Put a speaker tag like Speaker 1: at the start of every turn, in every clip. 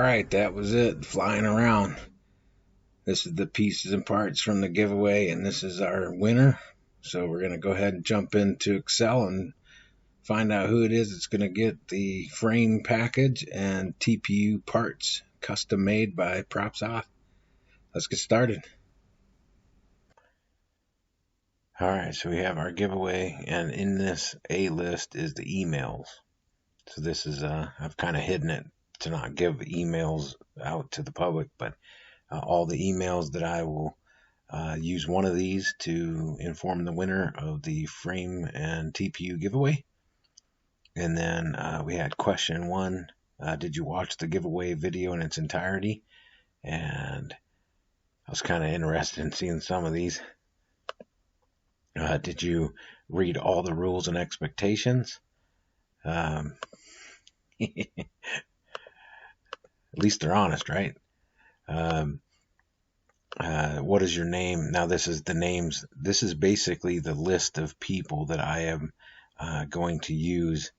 Speaker 1: right, that was it, flying around. This is the pieces and parts from the giveaway, and this is our winner. So we're going to go ahead and jump into Excel and find out who it is that's going to get the frame package and TPU parts custom made by PropsOff. Let's get started. All right, so we have our giveaway, and in this A list is the emails. So this is, I've kind of hidden it to not give emails out to the public, but all the emails that I will use one of these to inform the winner of the frame and TPU giveaway. And then we had question 1, did you watch the giveaway video in its entirety? And I was kind of interested in seeing some of these. Did you read all the rules and expectations? At least they're honest, right? What is your name? Now this is the names. This is basically the list of people that I am going to use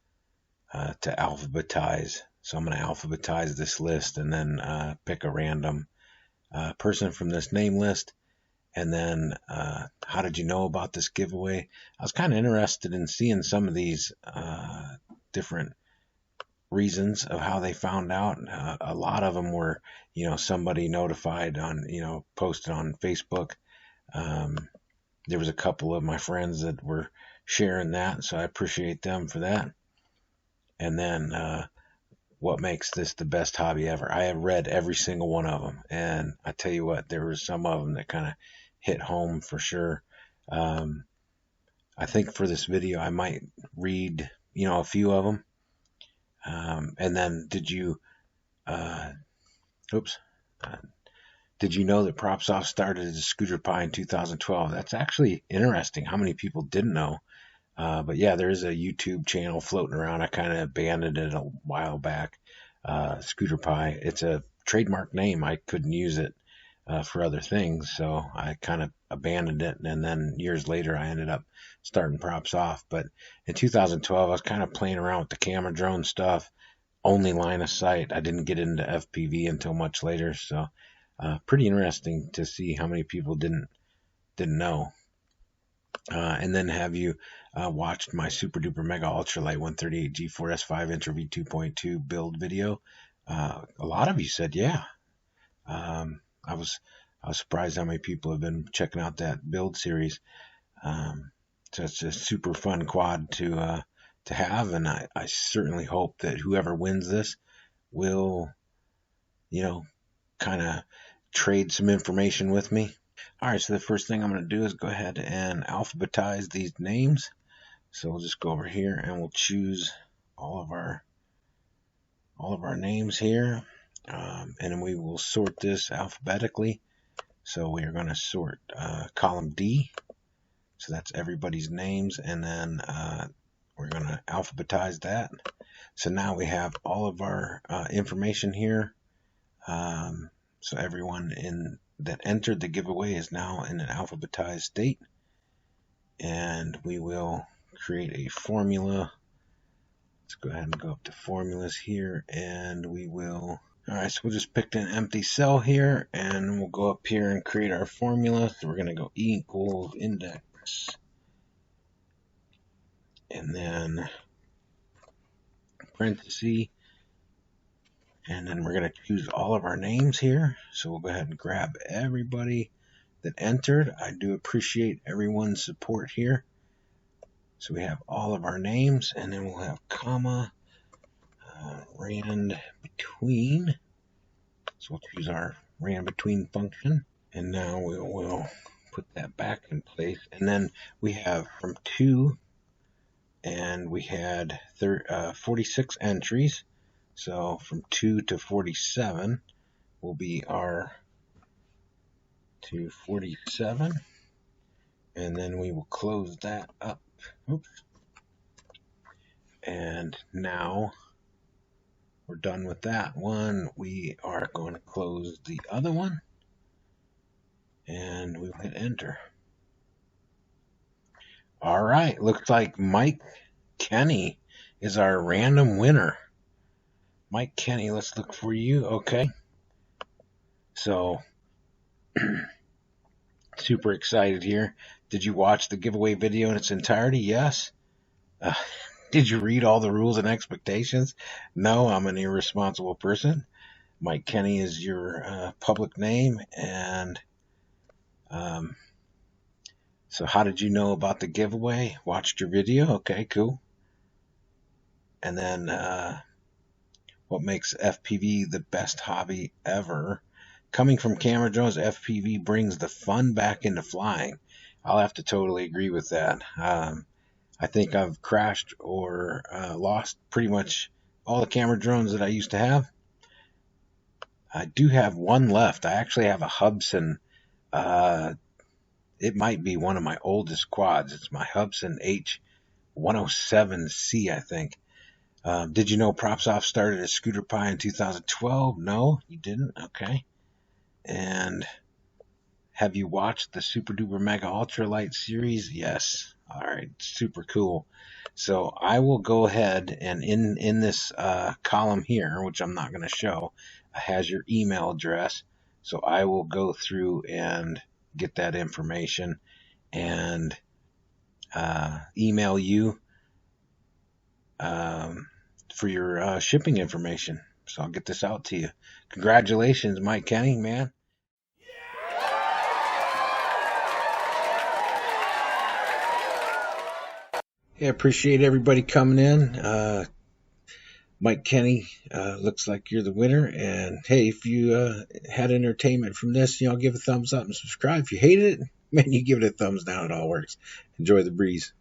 Speaker 1: to alphabetize. So I'm going to alphabetize this list and then pick a random person from this name list. And then how did you know about this giveaway? I was kind of interested in seeing some of these different reasons of how they found out. A lot of them were, somebody notified on, posted on Facebook. There was a couple of my friends that were sharing that, so I appreciate them for that. And then what makes this the best hobby ever? I have read every single one of them, and I tell you what, there were some of them that kind of hit home for sure. I think for this video I might read, a few of them. And then did you know that PropsOff started as a Scooter Pie in 2012? That's actually interesting how many people didn't know. But yeah, there is a YouTube channel floating around. I kind of abandoned it a while back. Scooter Pie. It's a trademark name. I couldn't use it for other things, so I kind of abandoned it. And then years later, I ended up starting PropsOff. But in 2012, I was kind of playing around with the camera drone stuff, only line of sight. I didn't get into FPV until much later, so pretty interesting to see how many people didn't know. And then have you watched my super duper mega ultralight 138 G4 S5 Intra V2.2 build video? A lot of you said yeah. I was surprised how many people have been checking out that build series. So it's a super fun quad to have, and I certainly hope that whoever wins this will, kind of trade some information with me. All right, so the first thing I'm going to do is go ahead and alphabetize these names. So we'll just go over here and we'll choose all of our names here, and then we will sort this alphabetically. So we are going to sort column D. So that's everybody's names, and then we're going to alphabetize that. So now we have all of our information here. So everyone that entered the giveaway is now in an alphabetized state, and we will create a formula. Let's go ahead and go up to formulas here, and we will. All right, so we'll just pick an empty cell here, and we'll go up here and create our formula. So we're going to go E equals index, and then parenthesis, and then we're going to choose all of our names here. So we'll go ahead and grab everybody that entered. I do appreciate everyone's support here. So we have all of our names, and then we'll have comma, rand between. So we'll choose our rand between function, and now we will put that back in place. And then we have from 2, and we had 46 entries. So from 2 to 47 will be our 247, and then we will close that up. Oops. And now we're done with that one. We are going to close the other one, and we'll hit enter. All right, looks like Mike Kenny is our random winner. Mike Kenny, let's look for you. Okay. So, super excited here. Did you watch the giveaway video in its entirety? Yes. Uh, did you read all the rules and expectations? No, I'm an irresponsible person. Mike Kenny is your public name. And so how did you know about the giveaway? Watched your video? Okay, cool. And then what makes FPV the best hobby ever? Coming from camera drones, FPV brings the fun back into flying. I'll have to totally agree with that. I think I've crashed or lost pretty much all the camera drones that I used to have. I do have one left. I actually have a Hubsan. It might be one of my oldest quads. It's my Hubsan H107C, I think. Did you know PropsOff started as Scooter Pie in 2012? No, you didn't? Okay. And have you watched the Super Duper Mega Ultralight series? Yes. All right, super cool. So I will go ahead and in this column here, which I'm not going to show, has your email address. So I will go through and get that information and email you for your shipping information. So I'll get this out to you. Congratulations, Mike Kenny, man. Yeah, appreciate everybody coming in. Mike Kenny, looks like you're the winner. And hey, if you had entertainment from this, give a thumbs up and subscribe. If you hated it, man, you give it a thumbs down. It all works. Enjoy the breeze.